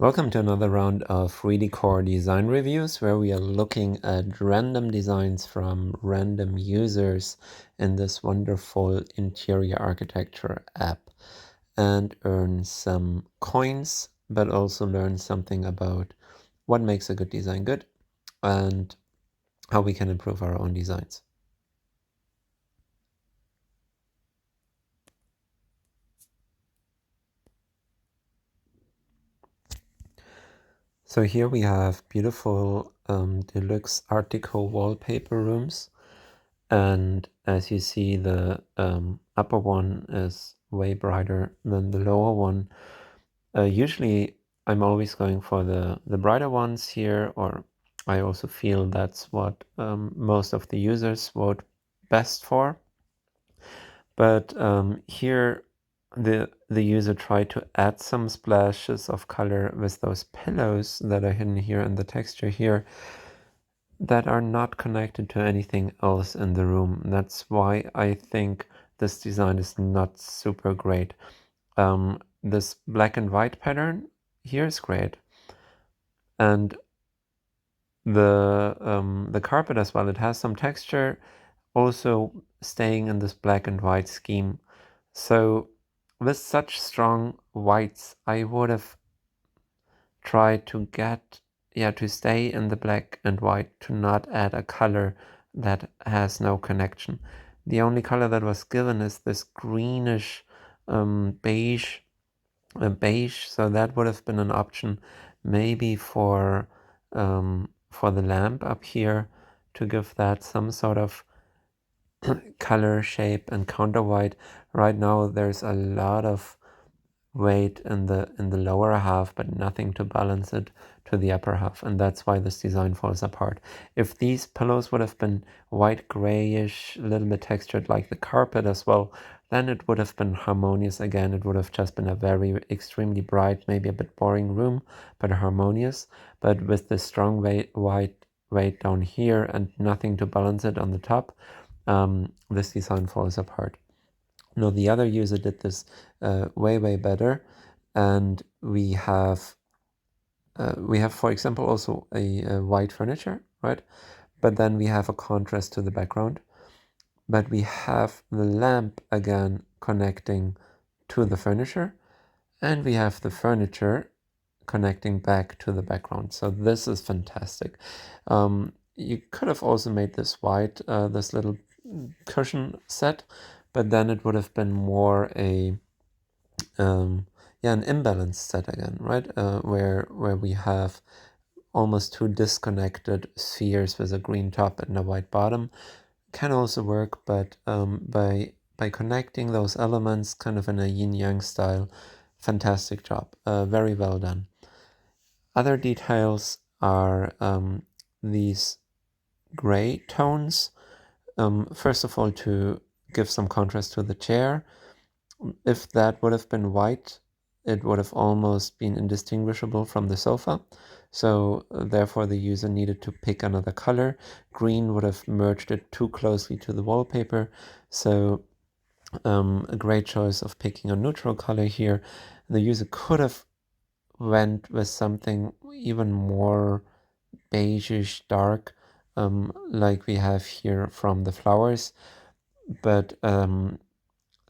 Welcome to another round of ReDecor design reviews where we are looking at random designs from random users in this wonderful interior architecture app and earn some coins, but also learn something about what makes a good design good and how we can improve our own designs. So here we have beautiful deluxe Art Deco wallpaper rooms. And as you see, the upper one is way brighter than the lower one. Usually I'm always going for the brighter ones here, or I also feel that's what most of the users vote best for. But here the user tried to add some splashes of color with those pillows that are hidden here and the texture here that are not connected to anything else in the room. That's why I think this design is not super great. This black and white pattern here is great. And the carpet as well, it has some texture, also staying in this black and white scheme. So with such strong whites, I would have tried to to stay in the black and white, to not add a color that has no connection. The only color that was given is this greenish beige, so that would have been an option maybe for the lamp up here, to give that some sort of color, shape, and counter white. Right now there's a lot of weight in the lower half, but nothing to balance it to the upper half, and that's why this design falls apart. If these pillows would have been white grayish, a little bit textured like the carpet as well, then it would have been harmonious again. It would have just been a very extremely bright, maybe a bit boring room, but harmonious. But with the strong white weight down here and nothing to balance it on the top, this design falls apart. No, the other user did this way better, and we have, for example, also a white furniture, right? But then we have a contrast to the background, but we have the lamp again connecting to the furniture, and we have the furniture connecting back to the background. So this is fantastic. You could have also made this white, this little cushion set, but then it would have been more an imbalanced set again, right? Where we have almost two disconnected spheres with a green top and a white bottom. Can also work, but by connecting those elements kind of in a yin-yang style, fantastic job. Very well done. Other details are these gray tones. First of all, to give some contrast to the chair. If that would have been white, it would have almost been indistinguishable from the sofa. So therefore the user needed to pick another color. Green would have merged it too closely to the wallpaper. So a great choice of picking a neutral color here. The user could have went with something even more beigeish dark, like we have here from the flowers, but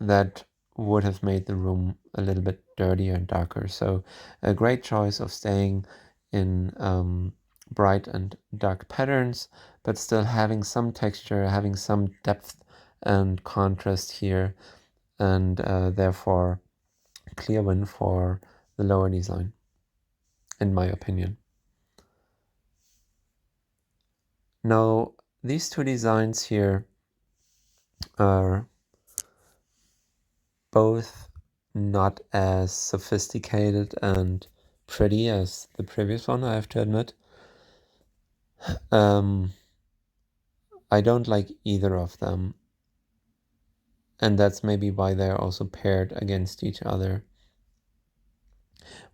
that would have made the room a little bit dirtier and darker. So a great choice of staying in bright and dark patterns, but still having some texture, having some depth and contrast here, and therefore clear win for the lower design, in my opinion. Now, these two designs here are both not as sophisticated and pretty as the previous one, I have to admit. I don't like either of them, and that's maybe why they're also paired against each other.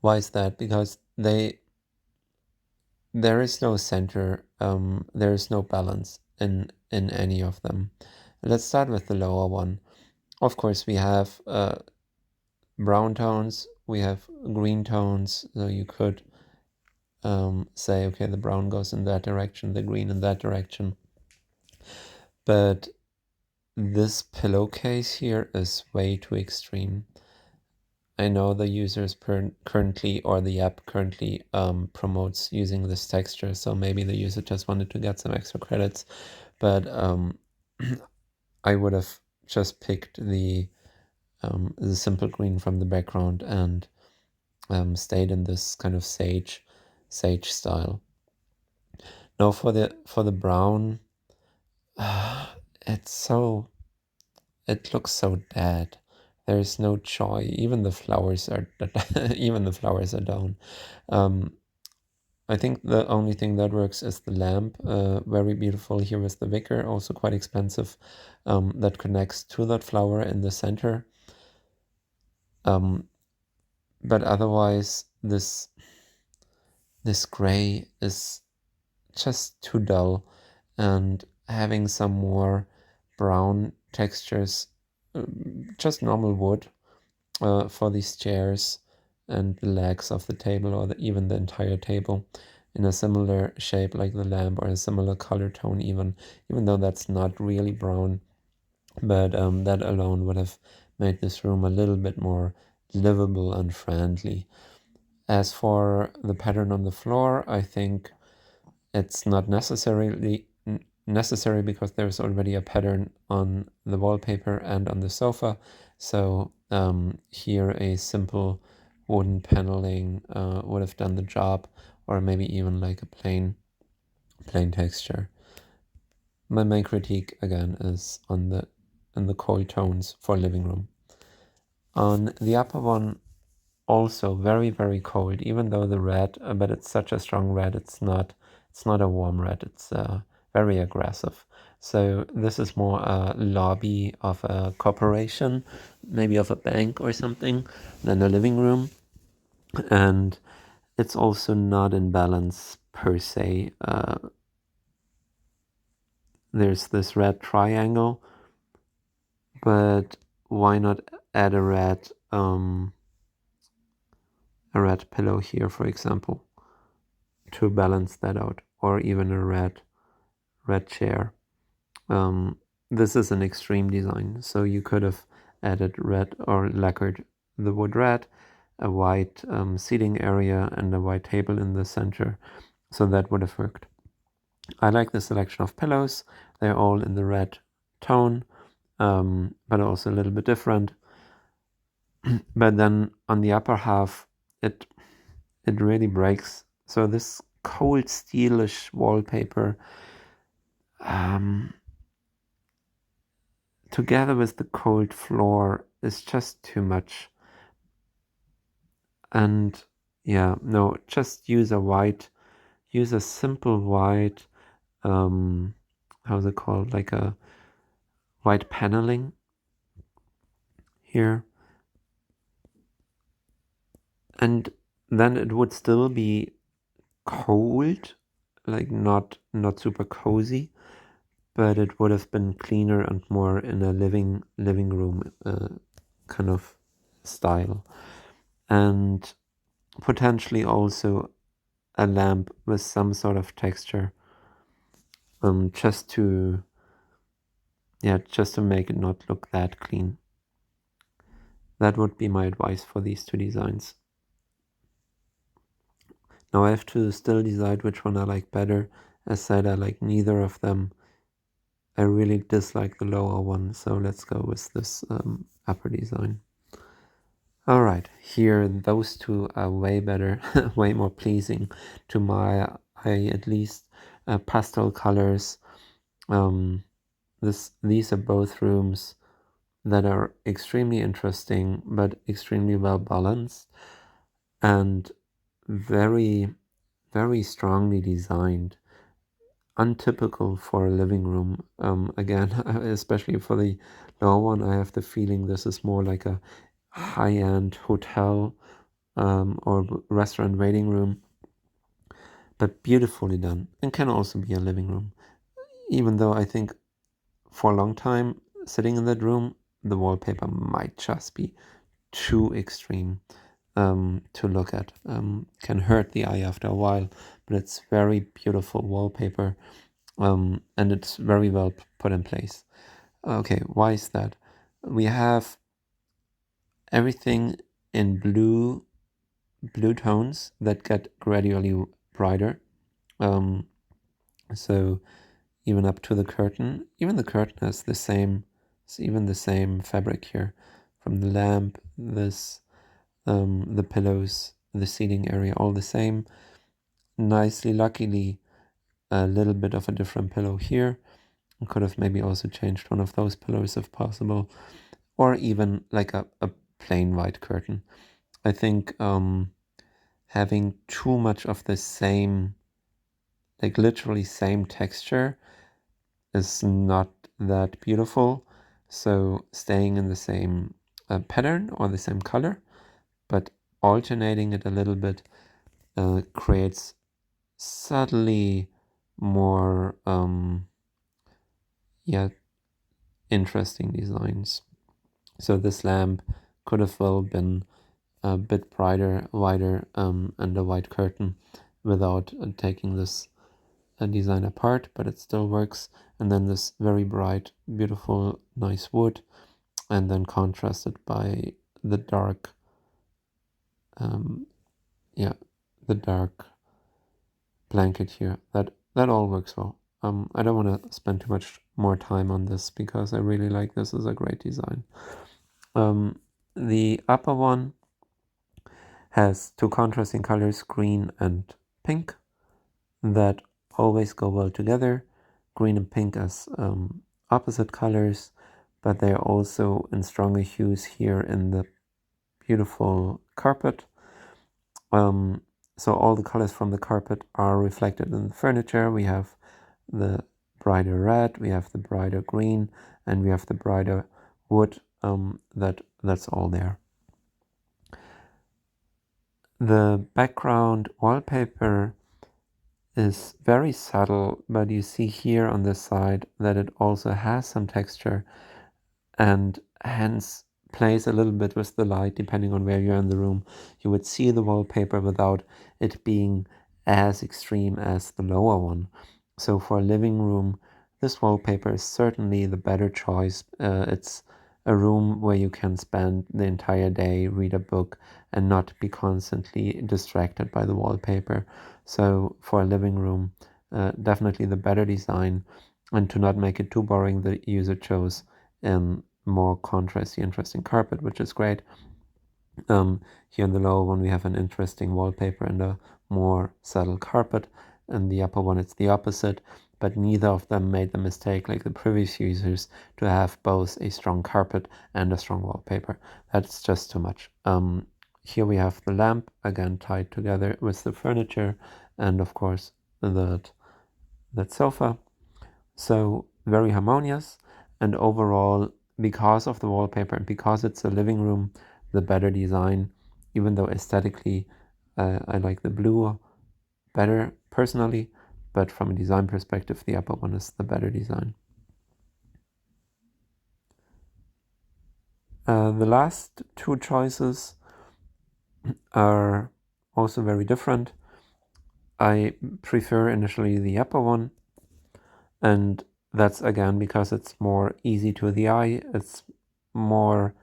Why is that? Because there is no center, there is no balance in any of them. Let's start with the lower one. Of course, we have brown tones we have green tones, so you could say, okay, the brown goes in that direction, the green in that direction. But this pillowcase here is way too extreme. I know the users currently, or the app currently promotes using this texture, so maybe the user just wanted to get some extra credits, but I would have just picked the simple green from the background and stayed in this kind of sage style. Now for the brown, it looks so dead. There is no joy. Even the flowers are even the flowers are down. I think the only thing that works is the lamp. Very beautiful here with the wicker, also quite expensive. That connects to that flower in the center. But otherwise, this gray is just too dull, and having some more brown textures, just normal wood for these chairs and the legs of the table, or even the entire table, in a similar shape like the lamp, or a similar color tone, even though that's not really brown. But that alone would have made this room a little bit more livable and friendly. As for the pattern on the floor, I think it's not necessary because there's already a pattern on the wallpaper and on the sofa. So here a simple wooden paneling would have done the job, or maybe even like a plain texture. My main critique again is on the cold tones for living room. On the upper one, also very, very cold, even though the red, but it's such a strong red, it's not a warm red, it's very aggressive. So this is more a lobby of a corporation, maybe of a bank or something, than a living room. And it's also not in balance per se. There's this red triangle, but why not add a red pillow here, for example, to balance that out, or even a red chair. This is an extreme design, so you could have added red or lacquered the wood red, a white seating area, and a white table in the center, so that would have worked. I like the selection of pillows. They're all in the red tone, but also a little bit different. But then on the upper half, it really breaks. So this cold steelish wallpaper, together with the cold floor, is just too much. And yeah, no, just use a simple white, how's it called, like a white paneling here, and then it would still be cold, like not super cozy, but it would have been cleaner and more in a living room kind of style. And potentially also a lamp with some sort of texture, just to make it not look that clean. That would be my advice for these two designs. Now I have to still decide which one I like better. As said, I like neither of them. I really dislike the lower one, so let's go with this upper design. Alright, here those two are way better, way more pleasing to my eye, at least. Pastel colors. These are both rooms that are extremely interesting, but extremely well balanced, and very, very strongly designed. Untypical for a living room. Again, especially for the lower one, I have the feeling this is more like a high-end hotel or restaurant waiting room, but beautifully done, and can also be a living room. Even though I think for a long time sitting in that room, the wallpaper might just be too extreme. to look at. Can hurt the eye after a while, but it's very beautiful wallpaper, and it's very well put in place. Okay, why is that? We have everything in blue tones that get gradually brighter. So even up to the curtain, even the curtain has the same, it's even the same fabric here, from the lamp, this, the pillows, the seating area, all the same. Nicely, luckily, a little bit of a different pillow here. I could have maybe also changed one of those pillows if possible, or even like a plain white curtain. I think having too much of the same, like literally same texture, is not that beautiful. So staying in the same pattern or the same color, but alternating it a little bit creates subtly more yeah, interesting designs. So this lamp could have well been a bit brighter, wider, and a white curtain without taking this design apart, but it still works. And then this very bright, beautiful, nice wood, and then contrasted by the dark, yeah, the dark blanket here. That all works well. I don't want to spend too much more time on this because I really like this as a great design. The upper one has two contrasting colors, green and pink, that always go well together. Green and pink as opposite colors, but they are also in stronger hues here in the beautiful carpet. So all the colors from the carpet are reflected in the furniture. We have the brighter red, we have the brighter green, and we have the brighter wood. That's all there. The background wallpaper is very subtle, but you see here on this side that it also has some texture and hence plays a little bit with the light depending on where you're in the room. You would see the wallpaper without it being as extreme as the lower one. So for a living room, this wallpaper is certainly the better choice. It's a room where you can spend the entire day, read a book, and not be constantly distracted by the wallpaper. So for a living room, definitely the better design. And to not make it too boring, the user chose more contrasty, interesting carpet, which is great. Here in the lower one, we have an interesting wallpaper and a more subtle carpet. And the upper one, it's the opposite. But neither of them made the mistake, like the previous users, to have both a strong carpet and a strong wallpaper. That's just too much. Here we have the lamp, again tied together with the furniture, and of course that sofa. So very harmonious, and overall, because of the wallpaper and because it's a living room, the better design, even though aesthetically I like the blue better personally, but from a design perspective, the upper one is the better design. The last two choices are also very different. I prefer initially the upper one, and that's again because it's more easy to the eye. It's more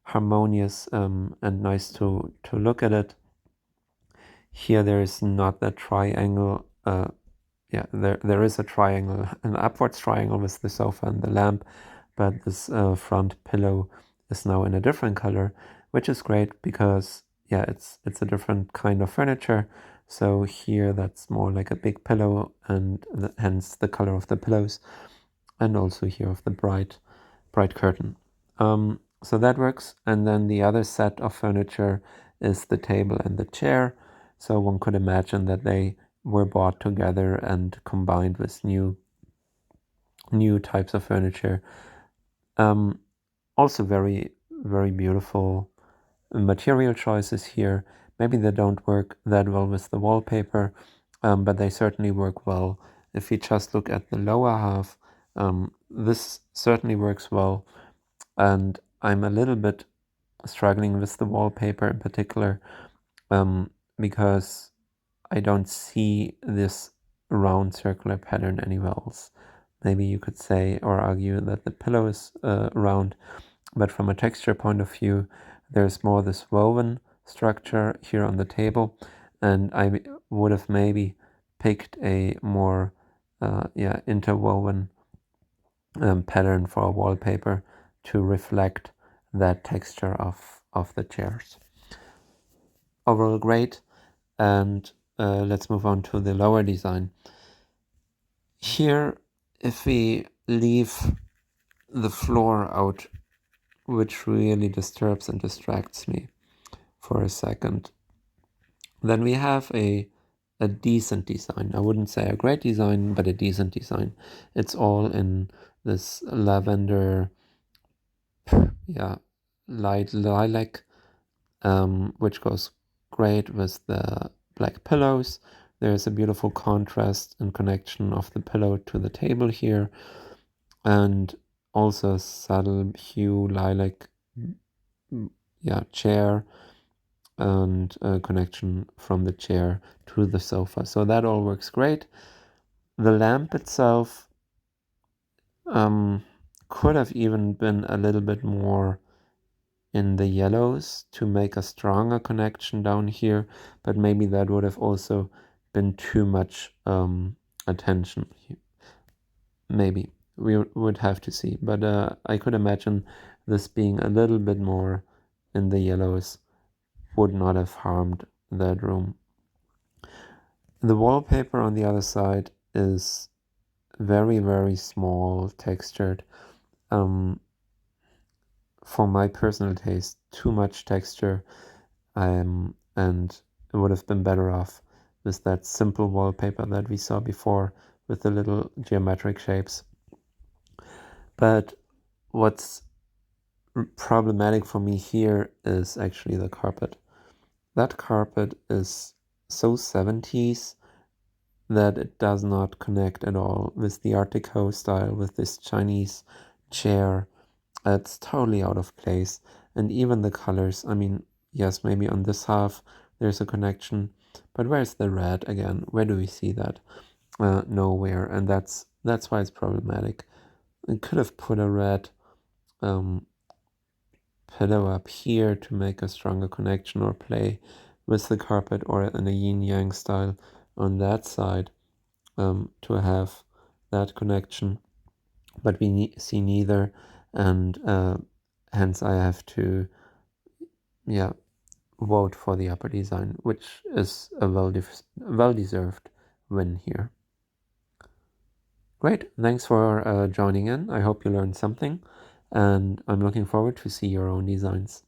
harmonious and nice to look at it. Here there is not that triangle. Yeah, there is a triangle, an upwards triangle with the sofa and the lamp, but this front pillow is now in a different color, which is great because yeah, it's a different kind of furniture. So here that's more like a big pillow, and hence the color of the pillows, and also here of the bright curtain. So that works. And then the other set of furniture is the table and the chair. So one could imagine that they were bought together and combined with new types of furniture. Also very, very beautiful material choices here. Maybe they don't work that well with the wallpaper, but they certainly work well. If you just look at the lower half, this certainly works well. And I'm a little bit struggling with the wallpaper in particular, because I don't see this round circular pattern anywhere else. Maybe you could say or argue that the pillow is round, but from a texture point of view, there's more this woven structure here on the table, and I would have maybe picked a more interwoven pattern for a wallpaper to reflect that texture of the chairs. Overall great, and let's move on to the lower design. Here, if we leave the floor out, which really disturbs and distracts me for a second, then we have a decent design. I wouldn't say a great design, but a decent design. It's all in this lavender, light lilac, which goes great with the black pillows. There's a beautiful contrast and connection of the pillow to the table here, and also a subtle hue lilac, chair, and a connection from the chair to the sofa. So that all works great. The lamp itself could have even been a little bit more in the yellows to make a stronger connection down here, but maybe that would have also been too much attention. Maybe we would have to see, but I could imagine this being a little bit more in the yellows would not have harmed that room. The wallpaper on the other side is very, very small textured. For my personal taste, too much texture, and it would have been better off with that simple wallpaper that we saw before with the little geometric shapes. But what's problematic for me here is actually the carpet. That carpet is so 70s that it does not connect at all with the Art Deco style, with this Chinese chair. It's totally out of place. And even the colors, I mean, yes, maybe on this half there's a connection, but where's the red again? Where do we see that? Nowhere. And that's why it's problematic. I could have put a red pillow up here to make a stronger connection, or play with the carpet, or in a yin yang style on that side, to have that connection, but we see neither, and hence I have to vote for the upper design, which is a well-deserved win here. Great, thanks for joining in. I hope you learned something, and I'm looking forward to see your own designs.